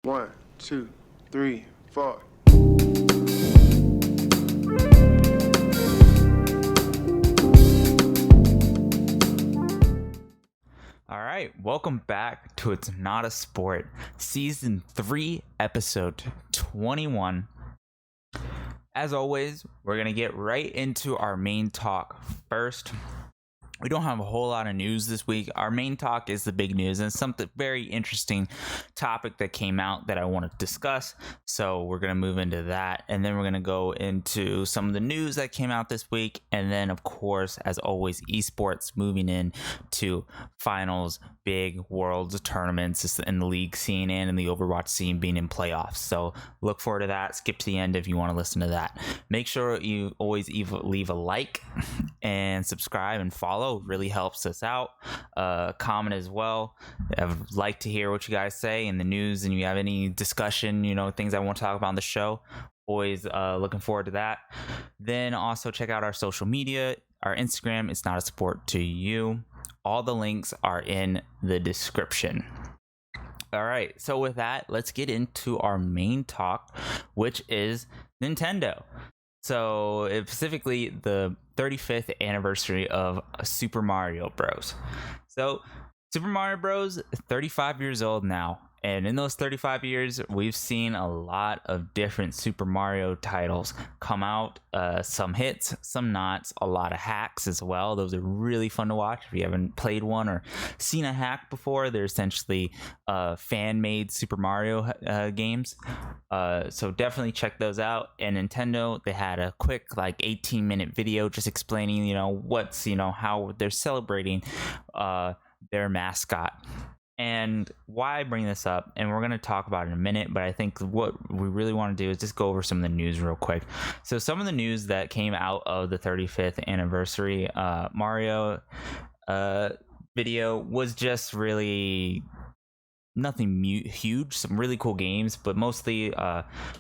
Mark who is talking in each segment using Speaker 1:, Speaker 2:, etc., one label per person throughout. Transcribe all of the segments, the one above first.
Speaker 1: 1, 2, 3, 4.
Speaker 2: All right, welcome back to It's Not a Sport, Season 3, Episode 21. As always, we're going to get right into our main talk first. We don't have a whole lot of news this week. Our main talk is the big news and something very interesting topic that came out that I want to discuss. So we're going to move into that. And then we're going to go into some of the news that came out this week. And then, of course, as always, esports moving in to finals, big world tournaments in the league scene and in the Overwatch scene being in playoffs. So look forward to that. Skip to the end if you want to listen to that. Make sure you always leave a like and subscribe and follow. Really helps us out. Comment as well. I'd like to hear what you guys say in the news, and you have any discussion, things I want to talk about on the show. Always looking forward to that. Then also check out our social media. Our Instagram, It's Not a Sport to You. All the links are in the description. All right, so with that, let's get into our main talk, which is Nintendo. So specifically the 35th anniversary of Super Mario Bros. So Super Mario Bros. 35 years old now. And in those 35 years, we've seen a lot of different Super Mario titles come out. Some hits, some not. A lot of hacks as well. Those are really fun to watch. If you haven't played one or seen a hack before, they're essentially fan-made Super Mario games. So definitely check those out. And Nintendo, they had a quick 18-minute video just explaining, how they're celebrating their mascot. And why I bring this up, and we're going to talk about it in a minute, but I think what we really want to do is just go over some of the news real quick. So some of the news that came out of the 35th anniversary Mario video was just really nothing huge, some really cool games, but mostly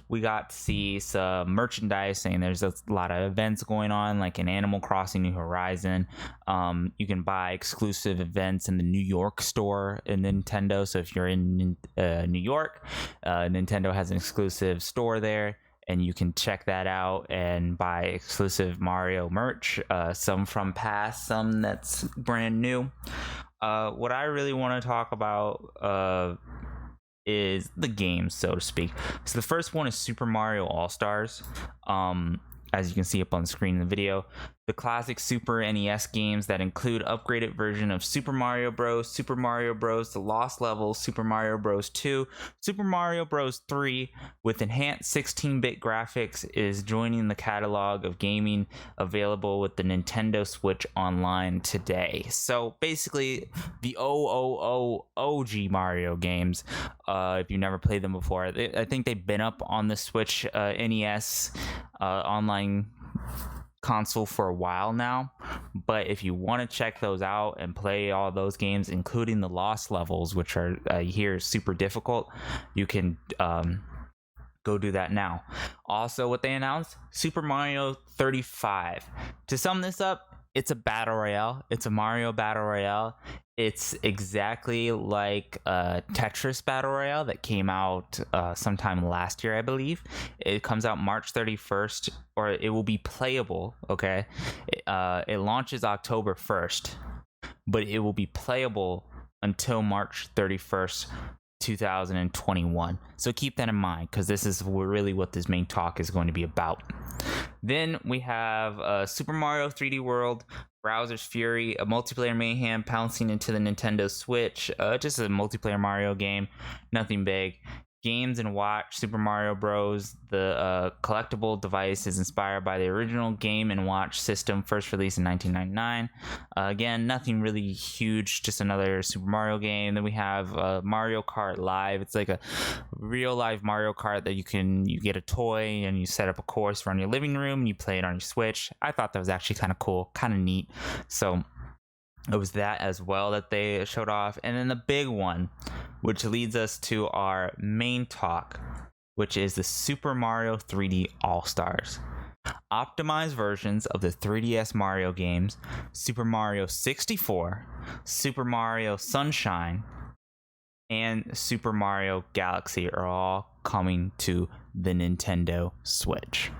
Speaker 2: we got to see some merchandise, and there's a lot of events going on, like in Animal Crossing New Horizon. You can buy exclusive events in the New York store in Nintendo. So if you're in New York, Nintendo has an exclusive store there, and you can check that out and buy exclusive Mario merch, some from past, some that's brand new. What I really want to talk about is the games, so to speak. So the first one is Super Mario All-Stars. As you can see up on the screen in the video, the classic Super NES games that include upgraded version of Super Mario Bros., Super Mario Bros. The Lost Levels, Super Mario Bros. 2, Super Mario Bros. 3 with enhanced 16-bit graphics is joining the catalog of gaming available with the Nintendo Switch Online today. So basically, the OG Mario games, if you've never played them before, I think they've been up on the Switch NES online console for a while now, but if you want to check those out and play all those games, including the Lost Levels, which are here super difficult, you can go do that now. Also, what they announced, Super Mario 35. To sum this up, it's a battle royale. It's a Mario battle royale. It's exactly like Tetris Battle Royale that came out sometime last year, I believe. It comes out March 31st, or it will be playable, okay? It launches October 1st, but it will be playable until March 31st, 2021. So keep that in mind, because this is really what this main talk is going to be about. Then we have Super Mario 3D World, Bowser's Fury, a multiplayer mayhem pouncing into the Nintendo Switch. Just a multiplayer Mario game, nothing big. Games and Watch, Super Mario Bros. The collectible device is inspired by the original Game and Watch system, first released in 1999. Again, nothing really huge, just another Super Mario game. Then we have Mario Kart Live. It's like a real live Mario Kart that you get a toy and you set up a course around your living room and you play it on your Switch. I thought that was actually kind of cool, kind of neat. So it was that as well that they showed off. And then the big one, which leads us to our main talk, which is the Super Mario 3D All-Stars. Optimized versions of the 3DS Mario games, Super Mario 64, Super Mario Sunshine, and Super Mario Galaxy are all coming to the Nintendo Switch.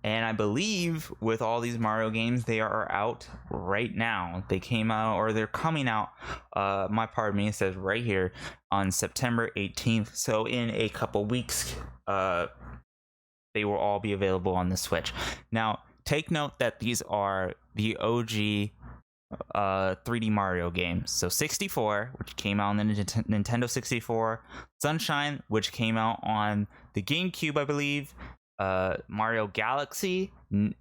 Speaker 2: And I believe with all these Mario games, they are out right now. They came out, or they're coming out, it says right here, on September 18th. So in a couple weeks, they will all be available on the Switch. Now, take note that these are the OG 3D Mario games. So 64, which came out on the Nintendo 64, Sunshine, which came out on the GameCube, I believe, Mario Galaxy,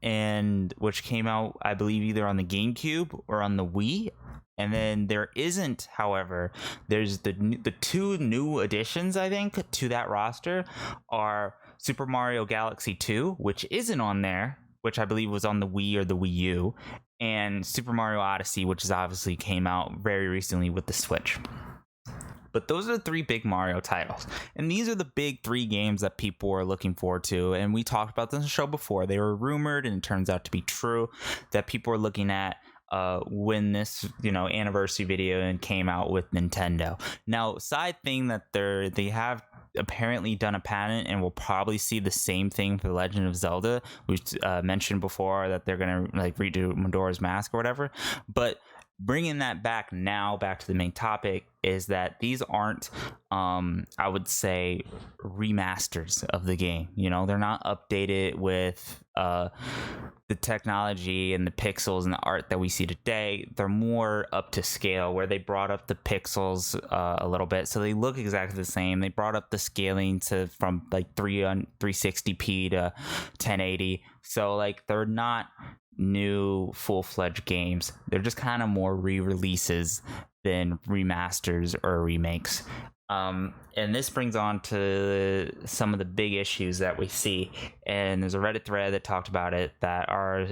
Speaker 2: and which came out, I believe, either on the GameCube or on the Wii. And then there isn't, however, there's the two new additions, I think, to that roster are Super Mario Galaxy 2, which isn't on there, which I believe was on the Wii or the Wii U, and Super Mario Odyssey, which is obviously came out very recently with the Switch. But those are the three big Mario titles. And these are the big three games that people are looking forward to. And we talked about this on the show before. They were rumored, and it turns out to be true, that people are looking at when this anniversary video came out with Nintendo. Now, side thing that they have apparently done a patent, and we'll probably see the same thing for The Legend of Zelda. We've mentioned before that they're gonna redo Majora's Mask or whatever, but bringing that back to the main topic is that these aren't I would say remasters of the game. They're not updated with the technology and the pixels and the art that we see today. They're more up to scale, where they brought up the pixels a little bit, so they look exactly the same. They brought up the scaling from 360p to 1080, so they're not new full-fledged games. They're just kind of more re-releases than remasters or remakes. And this brings on to some of the big issues that we see, and there's a Reddit thread that talked about it that are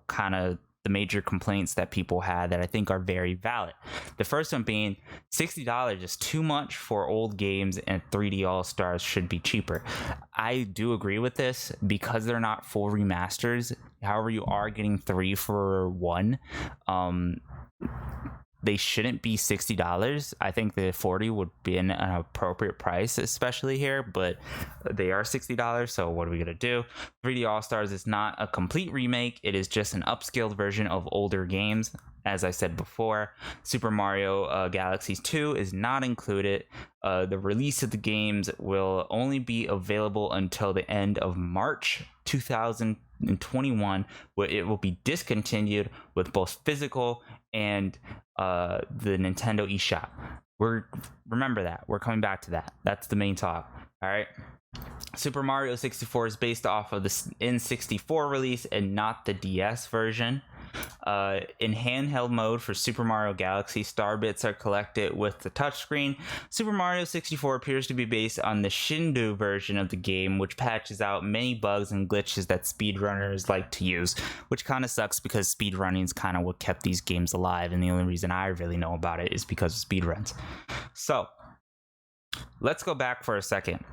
Speaker 2: kind of the major complaints that people had that I think are very valid. The first one being $60 is too much for old games, and 3D All-Stars should be cheaper. I do agree with this because they're not full remasters. However, you are getting 3 for 1. They shouldn't be $60. I think the 40 would be an appropriate price, especially here, but they are $60. So what are we gonna do? 3D All-Stars is not a complete remake. It is just an upscaled version of older games. As I said before, Super Mario Galaxy 2 is not included. The release of the games will only be available until the end of March 2021, where it will be discontinued with both physical and the Nintendo eShop. Remember that. We're coming back to that. That's the main talk. All right. Super Mario 64 is based off of the N64 release and not the DS version. In handheld mode for Super Mario Galaxy, star bits are collected with the touchscreen. Super Mario 64 appears to be based on the Shindu version of the game, which patches out many bugs and glitches that speedrunners like to use, which kind of sucks because speedrunning is kind of what kept these games alive, and the only reason I really know about it is because of speedruns. So, let's go back for a second.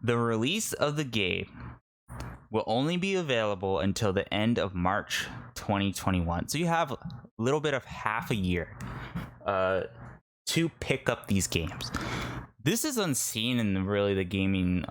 Speaker 2: The release of the game will only be available until the end of March 2021. So you have a little bit of half a year to pick up these games. This is unseen in the gaming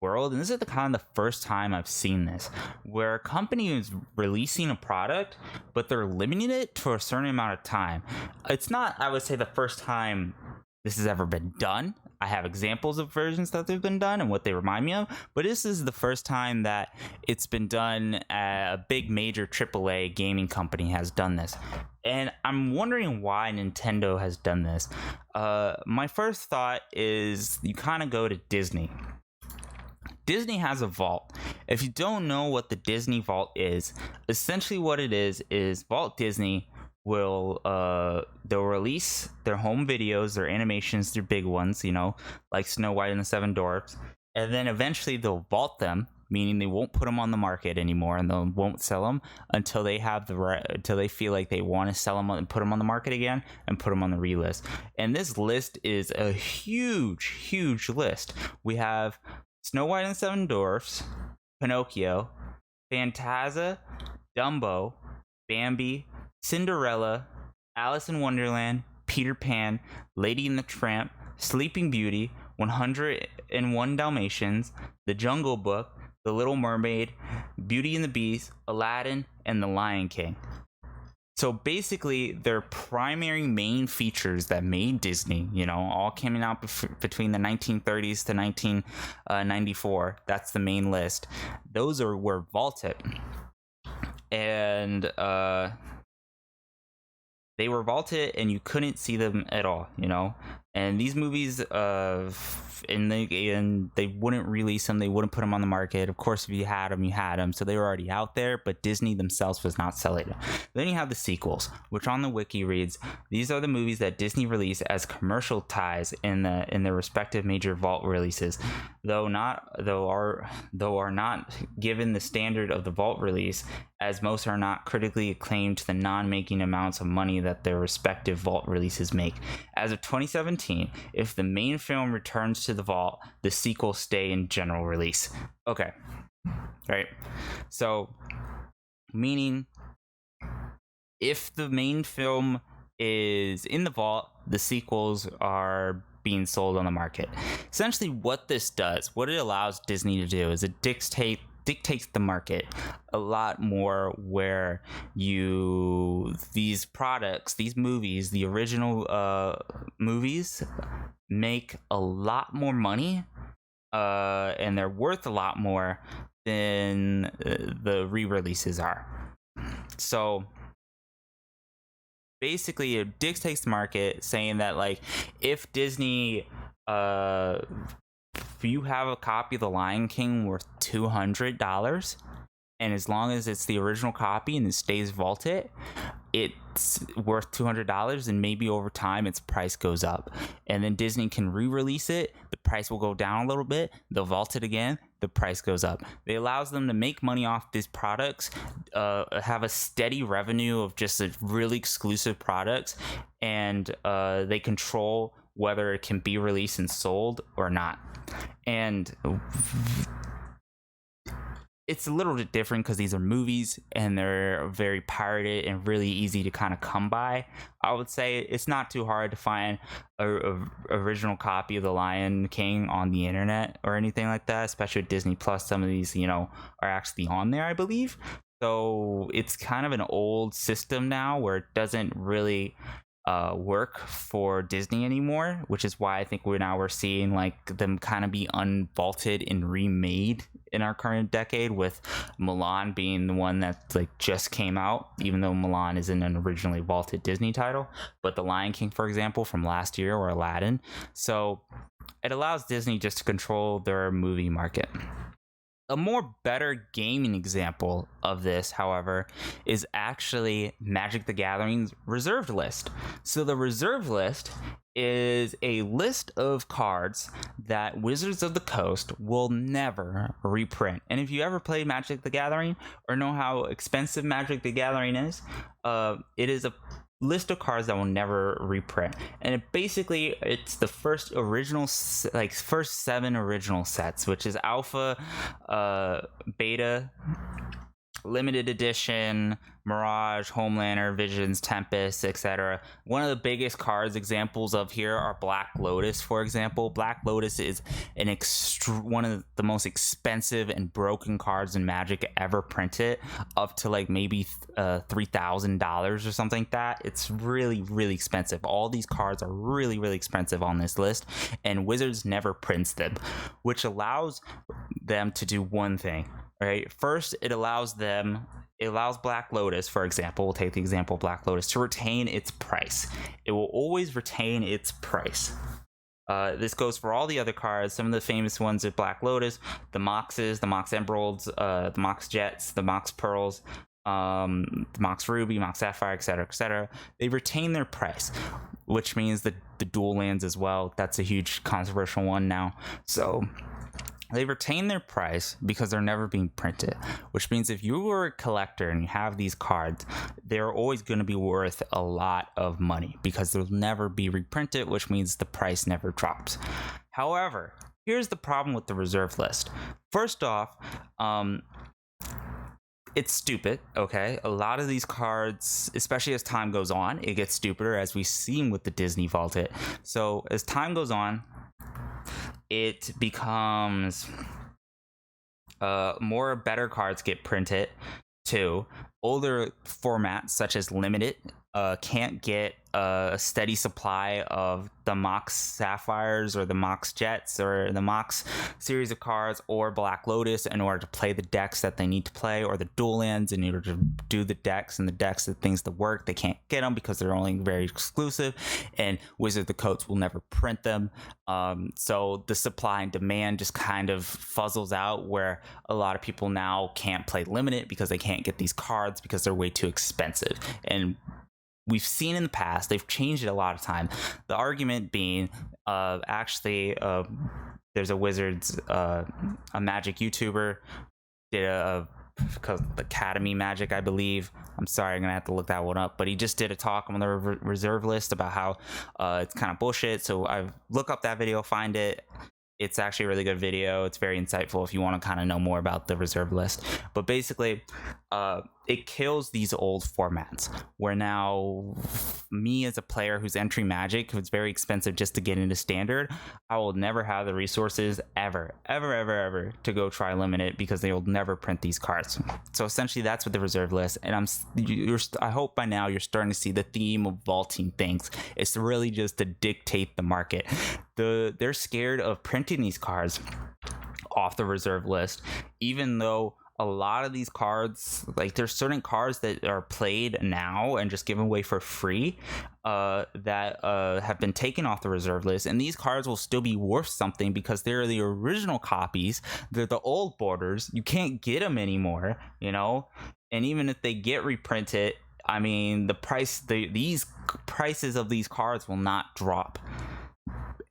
Speaker 2: world, and this is the first time I've seen this, where a company is releasing a product, but they're limiting it to a certain amount of time. It's not, I would say, the first time this has ever been done. I have examples of versions that they've been done and what they remind me of, but this is the first time that it's been done. A big major AAA gaming company has done this, and I'm wondering why Nintendo has done this. My first thought is you kind of go to Disney. Disney has a vault. If you don't know what the Disney Vault is, essentially what it is Vault Disney will they'll release their home videos, their animations, their big ones, like Snow White and the Seven Dwarfs, and then eventually they'll vault them, meaning they won't put them on the market anymore, and they won't sell them until they have until they feel like they want to sell them and put them on the market again and put them on the relist. And this list is a huge list. We have Snow White and the Seven Dwarfs, Pinocchio, Fantasia, Dumbo, Bambi, Cinderella, Alice in Wonderland, Peter Pan, Lady and the Tramp, Sleeping Beauty, 101 Dalmatians, The Jungle Book, The Little Mermaid, Beauty and the Beast, Aladdin, and The Lion King. So basically, their primary main features that made Disney, all coming out between the 1930s to 1994. That's the main list. Those were vaulted, and they were vaulted, and you couldn't see them at all. And these movies, and they wouldn't release them. They wouldn't put them on the market. Of course, if you had them, you had them. So they were already out there, but Disney themselves was not selling them. Then you have the sequels, which on the wiki reads, these are the movies that Disney released as commercial ties in their respective major vault releases, though are not given the standard of the vault release, as most are not critically acclaimed to the non-making amounts of money that their respective vault releases make. As of 2017, if the main film returns to the vault, the sequels stay in general release. Okay. Right. So, meaning, if the main film is in the vault, the sequels are being sold on the market. Essentially, what this does, what it allows Disney to do, is it dictates the market a lot more, where these products, these movies, the original movies make a lot more money, and they're worth a lot more than the re-releases are. So basically, it dictates the market, saying that, like, if Disney, if you have a copy of The Lion King worth $200, and as long as it's the original copy and it stays vaulted, it's worth $200, and maybe over time its price goes up, and then Disney can re-release it, the price will go down a little bit, they'll vault it again, the price goes up. It allows them to make money off these products, have a steady revenue of just really exclusive products, and they control whether it can be released and sold or not. And it's a little bit different because these are movies and they're very pirated and really easy to kind of come by. I would say it's not too hard to find a original copy of The Lion King on the internet or anything like that, especially with Disney Plus. Some of these, are actually on there, I believe. So it's kind of an old system now where it doesn't really work for Disney anymore, which is why I think we're seeing like them kind of be unvaulted and remade in our current decade, with Mulan being the one that like just came out, even though Mulan isn't an originally vaulted Disney title, but The Lion King, for example, from last year, or Aladdin. So it allows Disney just to control their movie market. A more better gaming example of this, however, is actually Magic the Gathering's reserved list. So the reserved list is a list of cards that Wizards of the Coast will never reprint. And if you ever play Magic the Gathering or know how expensive Magic the Gathering is, it is a list of cards that will never reprint, and it's the first first 7 original sets, which is alpha, beta, limited edition, Mirage, Homelander, Visions, Tempest, etc. One of the biggest cards examples of here are Black Lotus, for example. Black Lotus is one of the most expensive and broken cards in Magic ever printed, up to like maybe $3,000 or something like that. It's really, really expensive. All these cards are really, really expensive on this list, and Wizards never prints them, which allows them to do one thing. Right. First, it allows Black Lotus, for example, we'll take the example of Black Lotus, to retain its price. It will always retain its price. This goes for all the other cards. Some of the famous ones are Black Lotus, the Moxes, the Mox Emeralds, the Mox Jets, the Mox Pearls, the Mox Ruby, Mox Sapphire, etc., etc. They retain their price, which means the dual lands as well. That's a huge controversial one now. So they retain their price because they're never being printed, which means if you were a collector and you have these cards, they're always going to be worth a lot of money because they'll never be reprinted, which means the price never drops. However, here's the problem with the reserve list. First off, it's stupid. Okay, a lot of these cards, especially as time goes on, it gets stupider, as we've seen with the Disney Vault Hit. So as time goes on, it becomes more better cards get printed too. Older formats such as limited can't get a steady supply of the Mox Sapphires or the Mox Jets or the Mox series of cards or Black Lotus in order to play the decks that they need to play, or the dual lands in order to do the decks, and the decks that things that work, they can't get them because they're only very exclusive, and Wizard of the Coast will never print them. So the supply and demand just kind of fuzzles out, where a lot of people now can't play limited because they can't get these cards because they're way too expensive. And we've seen in the past, they've changed it a lot of time. The argument being, there's a Wizards, a Magic YouTuber, did a Academy Magic, I believe. I'm sorry, I'm gonna have to look that one up. But he just did a talk on the reserve list about how it's kind of bullshit. So I look up that video, find it. It's actually a really good video. It's very insightful if you want to kind of know more about the reserve list. But basically, it kills these old formats, where now me as a player who's entering Magic, it's very expensive just to get into Standard, I will never have the resources ever to go try limited, because they will never print these cards. So essentially that's what the reserve list, and I hope by now you're starting to see the theme of vaulting things. It's really just to dictate the market. They're scared of printing these cards off the reserve list, even though a lot of these cards, like there's certain cards that are played now and just given away for free that have been taken off the reserve list, and these cards will still be worth something because they're the original copies. They're the old borders. You can't get them anymore, and even if they get reprinted, I mean, these prices of these cards will not drop.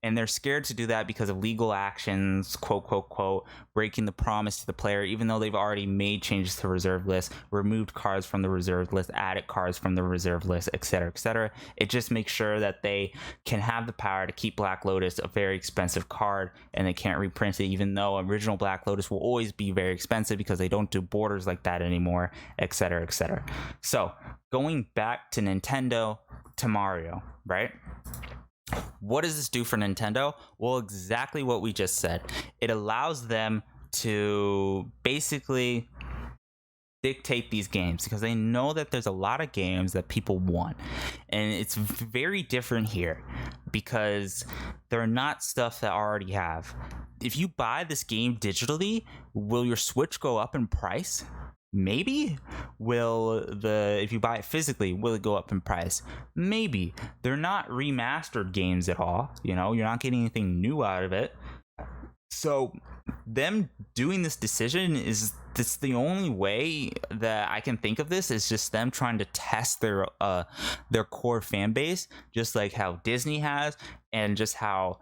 Speaker 2: And they're scared to do that because of legal actions, quote, breaking the promise to the player, even though they've already made changes to the reserve list, removed cards from the reserve list, added cards from the reserve list, etc., etc. It just makes sure that they can have the power to keep Black Lotus a very expensive card, and they can't reprint it, even though original Black Lotus will always be very expensive because they don't do borders like that anymore, etc., etc. So, going back to Nintendo, to Mario, right? What does this do for Nintendo? Well, exactly what we just said. It allows them to basically dictate these games because they know that there's a lot of games that people want. And it's very different here because they're not stuff that I already have. If you buy this game digitally, will your Switch go up in price? Maybe. If you buy it physically, will it go up in price? Maybe. They're not remastered games at all. You're not getting anything new out of it. So them doing this decision that's the only way that I can think of this, is just them trying to test their core fan base, just like how Disney has, and just how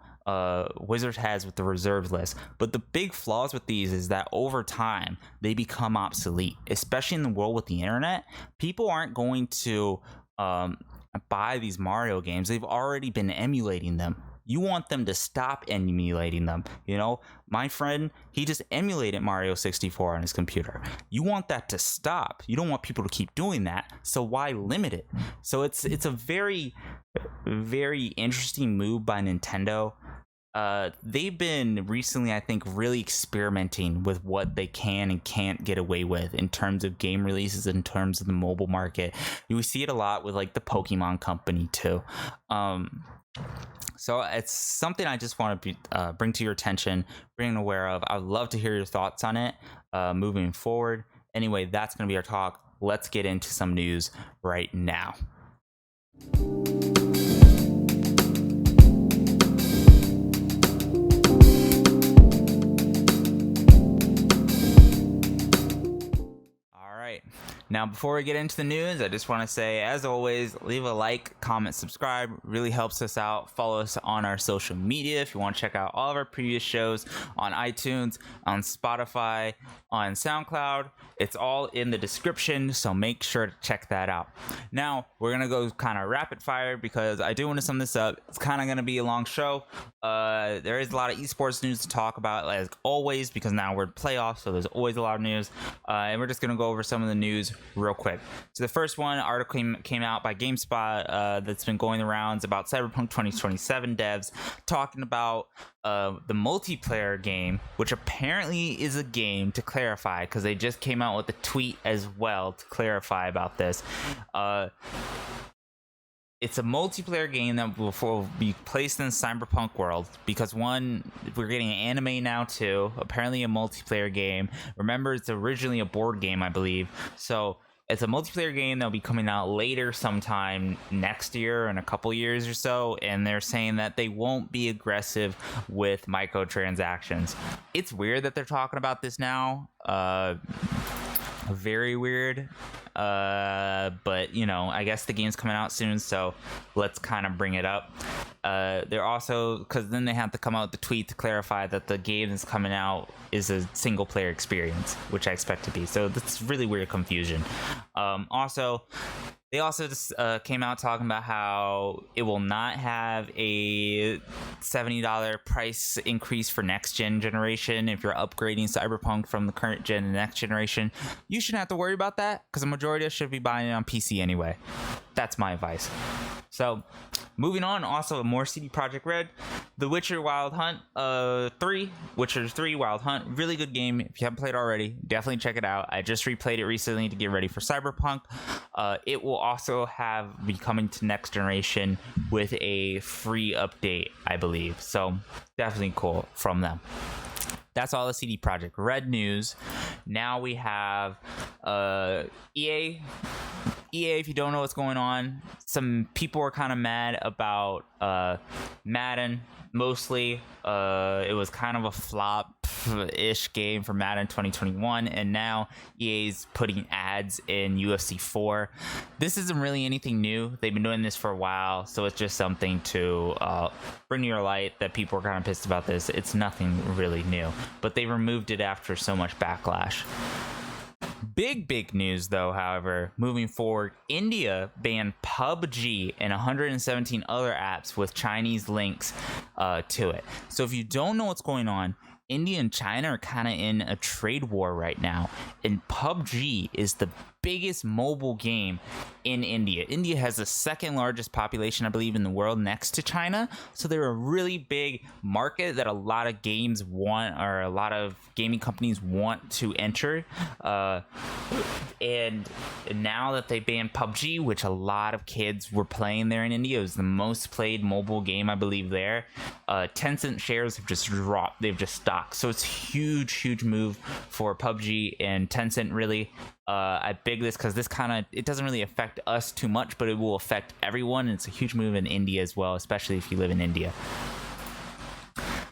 Speaker 2: Wizards has with the reserve list. But the big flaws with these is that over time they become obsolete, especially in the world with the internet. People aren't going to buy these Mario games. They've already been emulating them. You want them to stop emulating them. My friend, he just emulated Mario 64 on his computer. You want that to stop. You don't want people to keep doing that. So why limit it? So it's a very, very interesting move by Nintendo. They've been recently, I think, really experimenting with what they can and can't get away with in terms of game releases, in terms of the mobile market. We see it a lot with like the Pokemon Company too. So it's something I just want to bring to your attention, bring aware of. I'd love to hear your thoughts on it moving forward. Anyway, that's going to be our talk. Let's get into some news right now. Now, before we get into the news, I just want to say, as always, leave a like, comment, subscribe. Really helps us out. Follow us on our social media if you want to check out all of our previous shows on iTunes, on Spotify, on SoundCloud. It's all in the description, so make sure to check that out. Now, we're going to go kind of rapid fire because I do want to sum this up. It's kind of going to be a long show. There is a lot of esports news to talk about, as always, because now we're in playoffs, so there's always a lot of news. And we're just going to go over some of the news real quick. So the first one, article came out by GameSpot that's been going the rounds about Cyberpunk 2027 devs talking about the multiplayer game, which apparently is a game, to clarify, because they just came out with a tweet as well to clarify about this. It's a multiplayer game that will be placed in the Cyberpunk world because, one, we're getting an anime now too, apparently a multiplayer game. Remember, it's originally a board game, I believe. So it's a multiplayer game that'll be coming out later sometime next year, in a couple years or so, and they're saying that they won't be aggressive with microtransactions. It's weird that they're talking about this now. Very weird. But you know, I guess the game's coming out soon, so let's kind of bring it up. They're also, because then they have to come out with the tweet to clarify that the game that's coming out is a single player experience, which I expect to be. So that's really weird confusion. They also just came out talking about how it will not have a $70 price increase for next generation. If you're upgrading Cyberpunk from the current gen to next generation, you shouldn't have to worry about that because the majority of us should be buying it on PC anyway. That's my advice. So, moving on, also more CD Projekt Red, The Witcher Wild Hunt 3, Witcher 3 Wild Hunt, really good game. If you haven't played it already, definitely check it out. I just replayed it recently to get ready for Cyberpunk. It will also be coming to next generation with a free update, I believe. So, definitely cool from them. That's all the CD Projekt Red news. Now we have EA. EA, if you don't know what's going on, some people are kind of mad about Madden. Mostly, it was kind of a flop-ish game for Madden 2021, and now EA's putting ads in UFC 4. This isn't really anything new. They've been doing this for a while, so it's just something to bring to your light that people are kind of pissed about this. It's nothing really new, but they removed it after so much backlash. Big news though, however, moving forward, India banned PUBG and 117 other apps with Chinese links to it. So if you don't know what's going on, India and China are kind of in a trade war right now, and PUBG is the biggest mobile game in India. India has the second largest population, I believe, in the world, next to China. So they're a really big market that a lot of games want, or a lot of gaming companies want to enter. And now that they banned PUBG, which a lot of kids were playing there in India, it was the most played mobile game, I believe, there. Tencent shares have just dropped. They've just stopped. So it's huge move for PUBG and Tencent, really. I big this because this it doesn't really affect us too much, but it will affect everyone, and it's a huge move in India as well, especially if you live in India.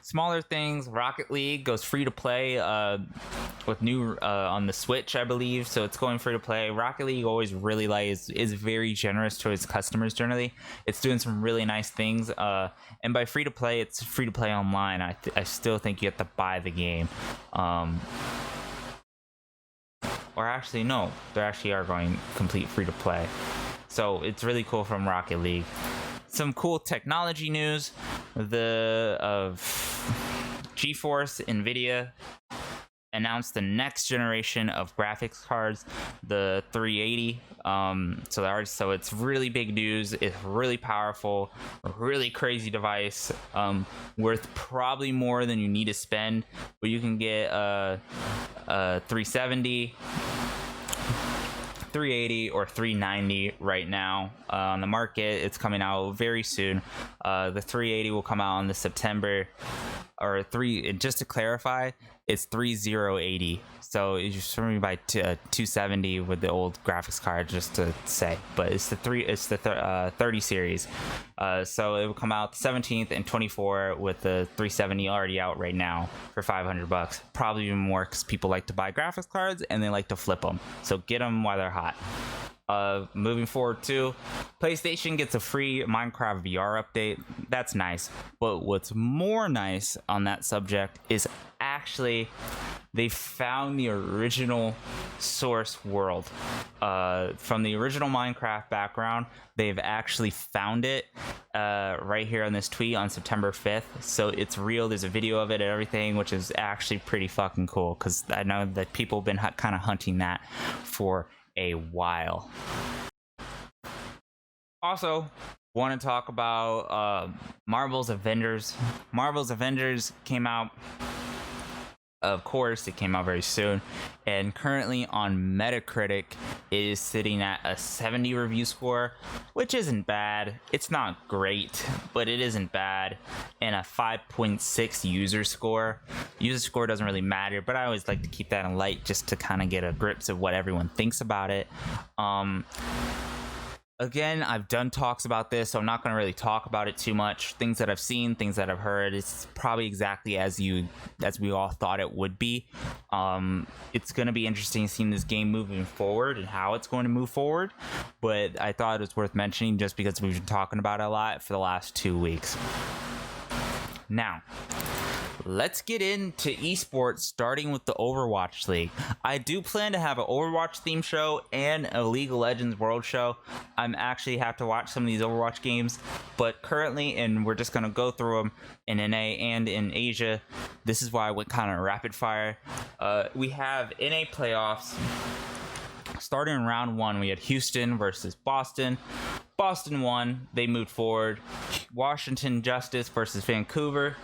Speaker 2: Smaller things, Rocket League goes free to play with new on the Switch, I believe, so it's going free to play. Rocket League always really is very generous to its customers generally. It's doing some really nice things, and by free to play, it's free to play online. I still think you have to buy the game. Or actually, no, they actually are going complete free to play. So it's really cool from Rocket League. Some cool technology news. GeForce NVIDIA announced the next generation of graphics cards, the 380. So it's really big news. It's really powerful, a really crazy device, worth probably more than you need to spend. But you can get a 370, 380 or 390 right now on the market. It's coming out very soon. The 380 will come out in the September. or 3. Just to clarify, it's 3080. So it's just for me by 270 with the old graphics card, just to say. But it's the 30 series. So it will come out the 17th and 24 with the 370 already out right now for $500. Probably even more because people like to buy graphics cards and they like to flip them. So get them while they're hot. Moving forward too, PlayStation gets a free Minecraft VR update. That's nice. But what's more nice on that subject is actually they found the original source world from the original Minecraft background. They've actually found it right here on this tweet on September 5th. So it's real. There's a video of it and everything, which is actually pretty fucking cool because I know that people have been kind of hunting that for a while. Also, want to talk about Marvel's Avengers. Marvel's Avengers came out. Of course, it came out very soon, and currently on Metacritic it is sitting at a 70 review score, which isn't bad. It's not great, but it isn't bad, and a 5.6 user score. User score doesn't really matter, but I always like to keep that in light just to kind of get a grips of what everyone thinks about it. Again, I've done talks about this, so I'm not going to really talk about it too much. Things that I've seen, things that I've heard, it's probably exactly as we all thought it would be. It's going to be interesting seeing this game moving forward and how it's going to move forward, but I thought it was worth mentioning just because we've been talking about it a lot for the last 2 weeks. Now, let's get into esports, starting with the Overwatch League. I do plan to have an Overwatch theme show and a League of Legends World show. I'm actually have to watch some of these Overwatch games, but currently, and we're just going to go through them in NA and in Asia. This is why I went kind of rapid fire. We have NA playoffs. Starting in round 1, we had Houston versus Boston. Boston won. They moved forward. Washington Justice versus Vancouver.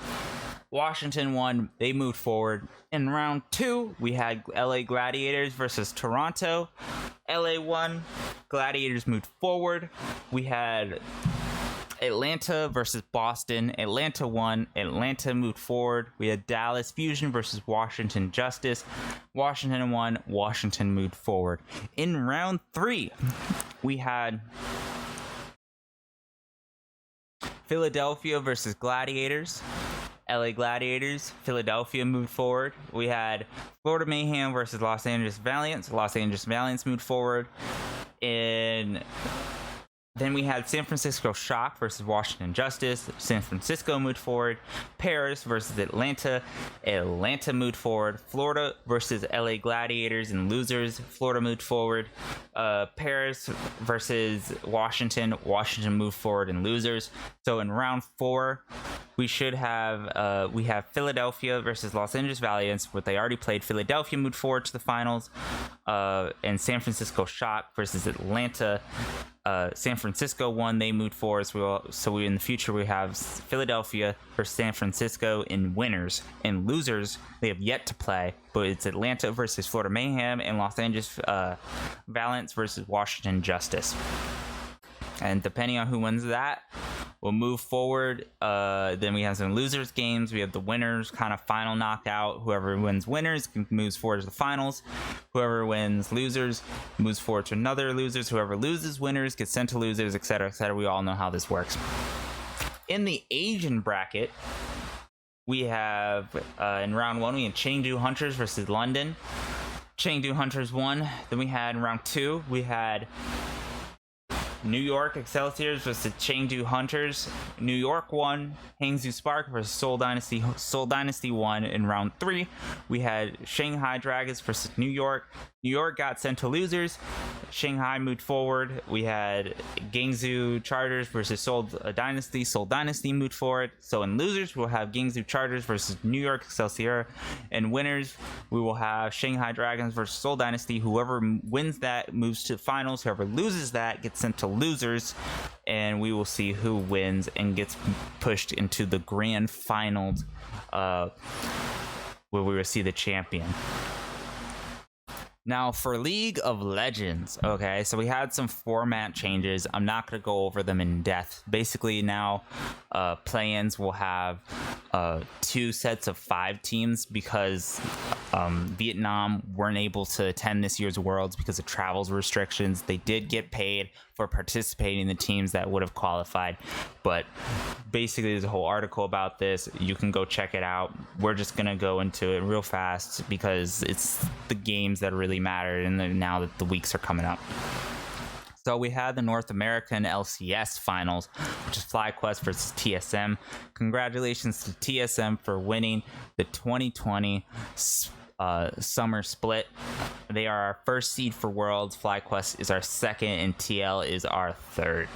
Speaker 2: Washington won. They moved forward. In round 2, we had LA Gladiators versus Toronto. LA won. Gladiators moved forward. We had Atlanta versus Boston. Atlanta won. Atlanta moved forward. We had Dallas Fusion versus Washington Justice. Washington won. Washington moved forward. In round 3, we had Philadelphia versus Gladiators. LA Gladiators. Philadelphia moved forward. We had Florida Mayhem versus Los Angeles Valiants. Los Angeles Valiants moved forward. Then we had San Francisco Shock versus Washington Justice. San Francisco moved forward. Paris versus Atlanta. Atlanta moved forward. Florida versus LA Gladiators and losers. Florida moved forward. Paris versus Washington. Washington moved forward and losers. So in round 4, we should have we have Philadelphia versus Los Angeles Valiants, but they already played. Philadelphia moved forward to the finals. And San Francisco Shock versus Atlanta. San Francisco won. They moved forward. So in the future we have Philadelphia versus San Francisco in winners. And losers, they have yet to play, but it's Atlanta versus Florida Mayhem and Los Angeles Valiants versus Washington Justice. And depending on who wins that, we'll move forward. Then we have some losers games. We have the winners kind of final knockout. Whoever wins winners moves forward to the finals. Whoever wins losers moves forward to another losers. Whoever loses winners gets sent to losers, etc., etc. We all know how this works. In the Asian bracket, we have in round 1 we had Chengdu Hunters versus London. Chengdu Hunters won. Then we had in round 2 we had New York Excelsiors versus Chengdu Hunters. New York won. Hangzhou Spark versus Seoul Dynasty. Seoul Dynasty won. In round 3, we had Shanghai Dragons versus New York. New York got sent to losers. Shanghai moved forward. We had Guangzhou Chargers versus Seoul Dynasty. Seoul Dynasty moved forward. So in losers, we'll have Guangzhou Chargers versus New York Excelsior. In winners, we will have Shanghai Dragons versus Seoul Dynasty. Whoever wins that moves to the finals. Whoever loses that gets sent to losers. And we will see who wins and gets pushed into the grand finals where we will see the champion. Now for League of Legends, okay, so we had some format changes. I'm not going to go over them in depth. Basically now play-ins will have 2 sets of 5 teams because Vietnam weren't able to attend this year's Worlds because of travels restrictions. They did get paid for participating in the teams that would have qualified, but basically there's a whole article about this. You can go check it out. We're just going to go into it real fast because it's the games that really matter and now that the weeks are coming up. So we had the North American LCS finals, which is FlyQuest versus TSM. Congratulations to TSM for winning the 2020 summer split. They are our first seed for Worlds. FlyQuest is our second, and TL is our third.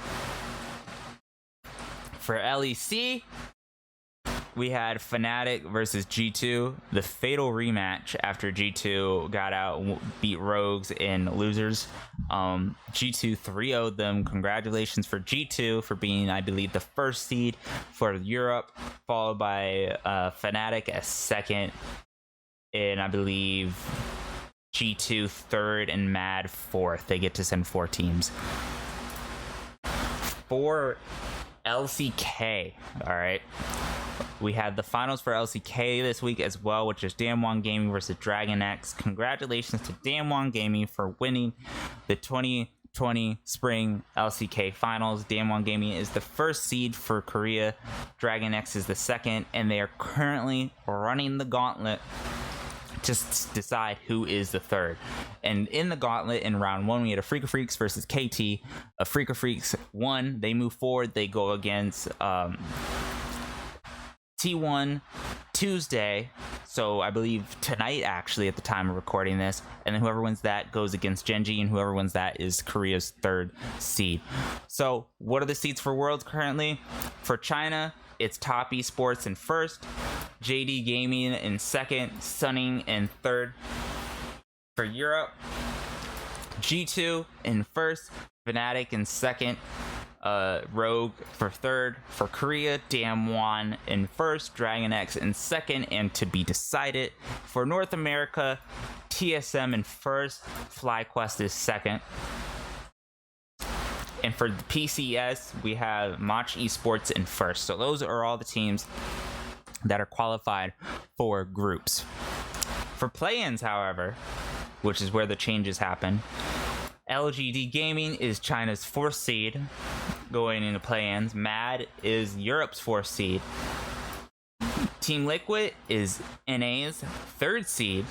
Speaker 2: For LEC, we had Fnatic versus G2, the fatal rematch after G2 got out, beat Rogues in losers. G2 3-0'd them. Congratulations for G2 for being, I believe, the first seed for Europe, followed by Fnatic as second, and I believe G2 third and Mad fourth. They get to send 4 teams. For LCK, all right, we had the finals for LCK this week as well, which is Damwon Gaming versus Dragon X. Congratulations to Damwon Gaming for winning the 2020 Spring LCK Finals. Damwon Gaming is the first seed for Korea. Dragon X is the second, and they are currently running the gauntlet to decide who is the third. And in the gauntlet in round 1, we had a Freak of Freaks versus KT. A Freak of Freaks won. They move forward. They go against T1 Tuesday, so I believe tonight actually at the time of recording this, and then whoever wins that goes against Genji, and whoever wins that is Korea's third seed. So what are the seeds for Worlds currently? For China, it's Top Esports in first, JD Gaming in second, Sunning in third. For Europe, G2 in first, Fnatic in second, Rogue for third. For Korea, Damwon in first, Dragon X in second, and to be decided. For North America, TSM in first, FlyQuest is second. And for the PCS, we have Mach Esports in first. So those are all the teams that are qualified for groups. For play-ins, however, which is where the changes happen, LGD Gaming is China's 4th seed going into play-ins. Mad is Europe's 4th seed. Team Liquid is NA's 3rd seed.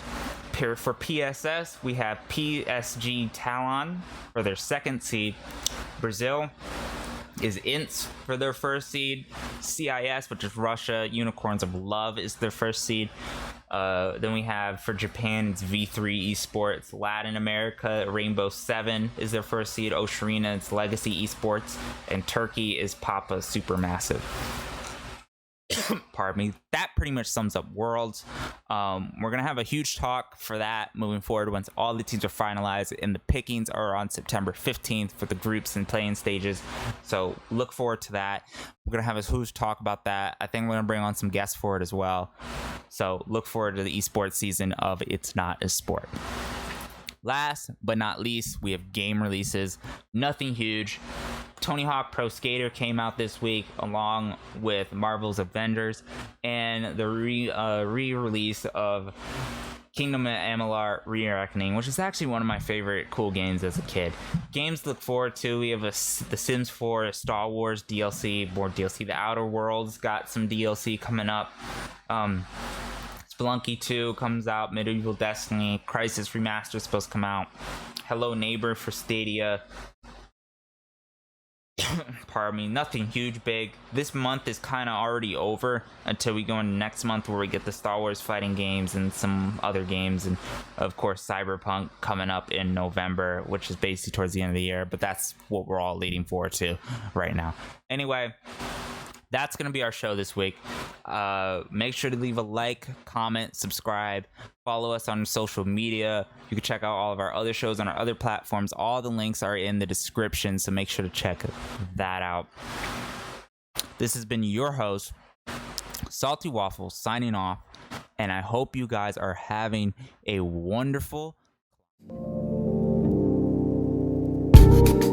Speaker 2: For PSS, we have PSG Talon for their 2nd seed. Brazil is INTS for their 1st seed. CIS, which is Russia, Unicorns of Love, is their 1st seed. Then we have for Japan, it's V3 Esports. Latin America, Rainbow 7 is their 1st seed. Ocarina, it's Legacy Esports. And Turkey is Papa Supermassive. Pardon me. That pretty much sums up Worlds. We're gonna have a huge talk for that moving forward once all the teams are finalized, and the pickings are on September 15th for the groups and playing stages. So look forward to that. We're gonna have a huge talk about that. I think we're gonna bring on some guests for it as well. So look forward to the esports season of It's Not a Sport. Last but not least, we have game releases. Nothing huge. Tony Hawk Pro Skater came out this week along with Marvel's Avengers and the re-release of Kingdom of Amalur Re-Reckoning, which is actually one of my favorite cool games as a kid. Games to look forward to, we have The Sims 4, Star Wars DLC, more DLC. The Outer Worlds got some DLC coming up. Spelunky 2 comes out, Medieval Destiny, Crisis Remastered is supposed to come out, Hello Neighbor for Stadia. Pardon me, nothing huge big. This month is kind of already over until we go into next month where we get the Star Wars fighting games and some other games, and of course Cyberpunk coming up in November, which is basically towards the end of the year, but that's what we're all leading forward to right now. Anyway, that's going to be our show this week. Make sure to leave a like, comment, subscribe, follow us on social media. You can check out all of our other shows on our other platforms. All the links are in the description, so make sure to check that out. This has been your host, Salty Waffle, signing off, and I hope you guys are having a wonderful
Speaker 1: Bye.